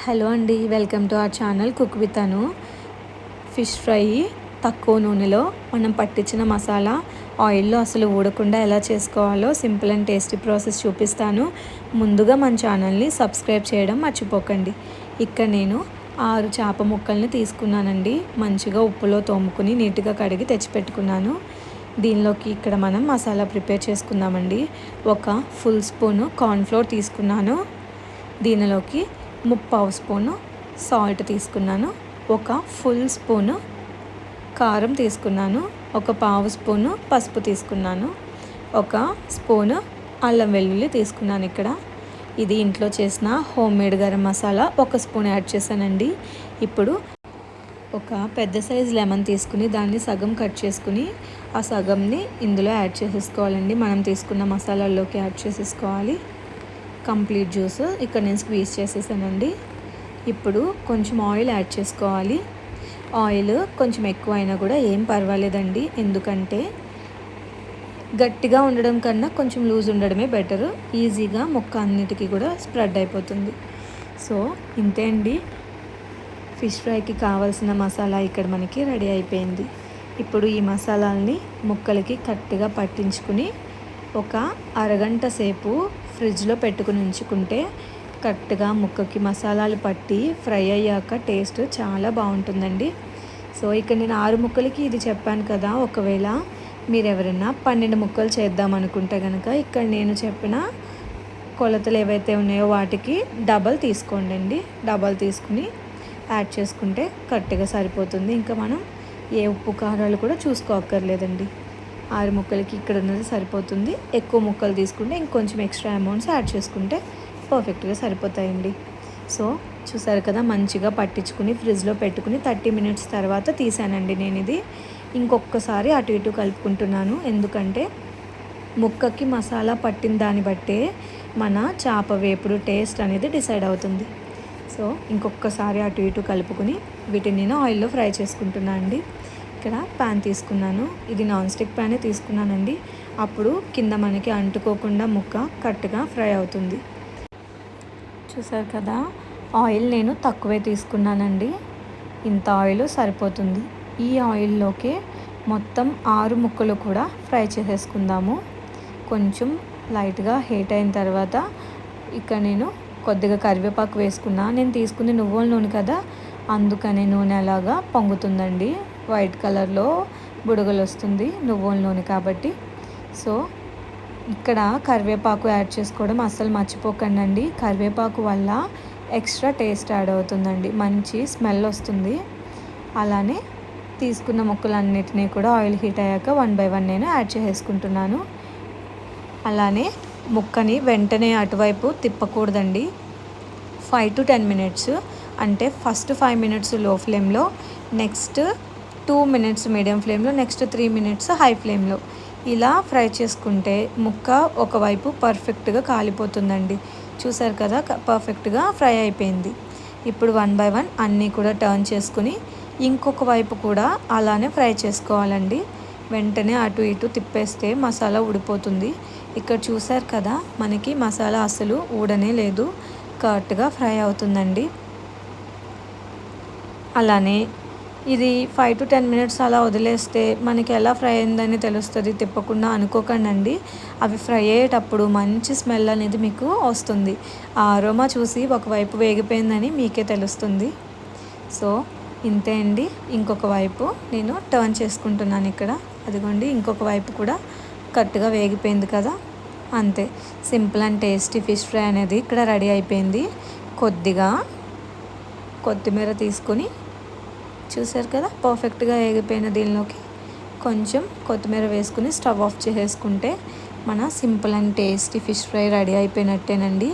Hello అండి, welcome to our channel cook with Anu. Fish fry తక్కువ నూనెలో మనం పట్టించిన మసాలా ఆయిల్లో అసలు ఊడకుండా ఎలా చేసుకోవాలో సింపుల్ అండ్ టేస్టీ ప్రాసెస్ చూపిస్తాను. ముందుగా మన ఛానల్ని సబ్స్క్రైబ్ చేయడం మర్చిపోకండి. ఇక్కడ నేను 6 చేప ముక్కల్ని తీసుకున్నానండి. మంచిగా ఉప్పులో తోముకుని నీట్గా కడిగి తెచ్చిపెట్టుకున్నాను. దీనిలోకి ఇక్కడ మనం మసాలా ప్రిపేర్ చేసుకుందామండి. ఒక ఫుల్ స్పూను కార్న్ఫ్లోర్ తీసుకున్నాను. దీనిలోకి 3/4 స్పూను సాల్ట్ తీసుకున్నాను. ఒక ఫుల్ స్పూను కారం తీసుకున్నాను. ఒక 1/2 స్పూను పసుపు తీసుకున్నాను. ఒక స్పూను అల్లం వెల్లుల్లి తీసుకున్నాను. ఇది ఇంట్లో చేసిన home made garam masala 1 spoon add చేశానండి. ఇప్పుడు ఒక పెద్ద సైజ్ లెమన్ తీసుకుని దాన్ని సగం కట్ చేసుకుని ఆ సగంని ఇందులో యాడ్ చేసేసుకోవాలండి. మనం తీసుకున్న మసాలాల్లోకి యాడ్ చేసేసుకోవాలి. కంప్లీట్ జ్యూస్ ఇక్కడ నేను స్క్వీజ్ చేసేసానండి. ఇప్పుడు కొంచెం ఆయిల్ యాడ్ చేసుకోవాలి. ఆయిల్ కొంచెం ఎక్కువ అయినా కూడా ఏం పర్వాలేదండి, ఎందుకంటే గట్టిగా ఉండడం కన్నా కొంచెం లూజ్ ఉండడమే బెటరు. ఈజీగా ముక్క అన్నిటికీ కూడా స్ప్రెడ్ అయిపోతుంది. సో ఇంతే అండి, ఫిష్ ఫ్రైకి కావాల్సిన మసాలా ఇక్కడ మనకి రెడీ అయిపోయింది. ఇప్పుడు ఈ మసాలాల్ని ముక్కలకి కరెక్ట్గా పట్టించుకుని ఒక అరగంట సేపు ఫ్రిడ్జ్లో పెట్టుకుని ఉంచుకుంటే కరెక్ట్గా ముక్కకి మసాలాలు పట్టి ఫ్రై అయ్యాక టేస్ట్ చాలా బాగుంటుందండి. సో ఇక్కడ నేను 6 ముక్కలకి ఇది చెప్పాను కదా. ఒకవేళ మీరు ఎవరైనా 12 ముక్కలు చేద్దాం అనుకుంటే కనుక ఇక్కడ నేను చెప్పిన కొలతలు ఏవైతే ఉన్నాయో వాటికి డబల్ తీసుకోండి. డబల్ తీసుకుని యాడ్ చేసుకుంటే కరెక్ట్గా సరిపోతుంది. ఇంకా మనం ఏ ఉప్పు కారాలు కూడా చూసుకోక్కర్లేదండి. 6 ముక్కలకి ఇక్కడ ఉన్నది సరిపోతుంది. ఎక్కువ ముక్కలు తీసుకుంటే ఇంకొంచెం ఎక్స్ట్రా అమౌంట్స్ యాడ్ చేసుకుంటే పర్ఫెక్ట్గా సరిపోతాయండి. సో చూసారు కదా, మంచిగా పట్టించుకుని ఫ్రిడ్జ్లో పెట్టుకుని 30 మినిట్స్ తర్వాత తీసానండి. నేను ఇది ఇంకొకసారి అటు ఇటు కలుపుకుంటున్నాను, ఎందుకంటే ముక్కకి మసాలా పట్టిన దాన్ని బట్టే మన చేప వేపుడు టేస్ట్ అనేది డిసైడ్ అవుతుంది. సో ఇంకొకసారి అటు ఇటు కలుపుకుని వీటిని నేను ఆయిల్లో ఫ్రై చేసుకుంటున్నాను అండి. ఇక్కడ ప్యాన్ తీసుకున్నాను. ఇది నాన్ స్టిక్ ప్యానే తీసుకున్నానండి. అప్పుడు కింద మనకి అంటుకోకుండా ముక్క కరెక్ట్గా ఫ్రై అవుతుంది. చూసారు కదా, ఆయిల్ నేను తక్కువే తీసుకున్నానండి. ఇంత ఆయిల్ సరిపోతుంది. ఈ ఆయిల్లోకి మొత్తం 6 ముక్కలు కూడా ఫ్రై చేసేసుకుందాము. కొంచెం లైట్గా హీట్ అయిన తర్వాత ఇక్కడ నేను కొద్దిగా కరివేపాకు వేసుకున్నా. నేను తీసుకుంది నువ్వుల నూనె కదా, అందుకనే నూనె అలాగా పొంగుతుందండి. వైట్ కలర్లో బుడగలు వస్తుంది నువ్వుల నూనె కాబట్టి. సో ఇక్కడ కరివేపాకు యాడ్ చేసుకోవడం అస్సలు మర్చిపోకండి. కరివేపాకు వల్ల ఎక్స్ట్రా టేస్ట్ యాడ్ అవుతుందండి, మంచి స్మెల్ వస్తుంది. అలానే తీసుకున్న ముక్కలన్నిటినీ కూడా ఆయిల్ హీట్ అయ్యాక 1 by 1 నేను యాడ్ చేసుకుంటున్నాను. అలానే ముక్కని వెంటనే అటువైపు తిప్పకూడదండి. 5 to 10 మినిట్స్, అంటే ఫస్ట్ 5 మినిట్స్ లో ఫ్లేమ్లో, నెక్స్ట్ 2 మినిట్స్ మీడియం ఫ్లేమ్లో, నెక్స్ట్ 3 మినిట్స్ హై ఫ్లేమ్లో ఇలా ఫ్రై చేసుకుంటే ముక్క ఒకవైపు పర్ఫెక్ట్గా కాలిపోతుందండి. చూసారు కదా, పర్ఫెక్ట్గా ఫ్రై అయిపోయింది. ఇప్పుడు 1 by 1 అన్నీ కూడా టర్న్ చేసుకుని ఇంకొక వైపు కూడా అలానే ఫ్రై చేసుకోవాలండి. వెంటనే అటు ఇటు తిప్పేస్తే మసాలా ఊడిపోతుంది. ఇక్కడ చూసారు కదా, మనకి మసాలా అసలు ఊడనే లేదు, కరెక్ట్గా ఫ్రై అవుతుందండి. అలానే ఇది 5 to 10 మినిట్స్ అలా వదిలేస్తే మనకి ఎలా ఫ్రై అయిందని తెలుస్తుంది. తిప్పకుండా అనుకోకండి, అవి ఫ్రై అయ్యేటప్పుడు మంచి స్మెల్ అనేది మీకు వస్తుంది. ఆ అరోమా చూసి ఒకవైపు వేగిపోయిందని మీకే తెలుస్తుంది. సో ఇంతే అండి. ఇంకొక వైపు నేను టర్న్ చేసుకుంటున్నాను. ఇక్కడ అదిగోండి, ఇంకొక వైపు కూడా కరెక్ట్గా వేగిపోయింది కదా. అంతే, simple and tasty fish fry అనేది ఇక్కడ రెడీ అయిపోయింది. కొద్దిగా కొత్తిమీర తీసుకొని, చూసారు కదా పర్ఫెక్ట్గా వేగిపోయిన దీనిలోకి కొంచెం కొత్తిమీర వేసుకుని స్టవ్ ఆఫ్ చేసేసుకుంటే మన simple and tasty fish fry ready అయిపోయినట్టేనండి.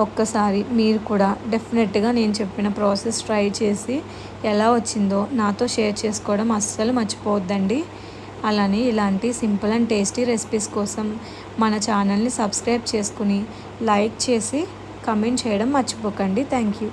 ఒక్కసారి మీరు కూడా డెఫినెట్గా నేను చెప్పిన ప్రాసెస్ ట్రై చేసి ఎలా వచ్చిందో నాతో షేర్ చేసుకోవడం అస్సలు మర్చిపోవద్దండి. అలానే ఇలాంటి సింపుల్ అండ్ టేస్టీ రెసిపీస్ కోసం మన ఛానల్ని సబ్స్క్రైబ్ చేసుకుని లైక్ చేసి కమెంట్ చేయడం మర్చిపోకండి. Thank you.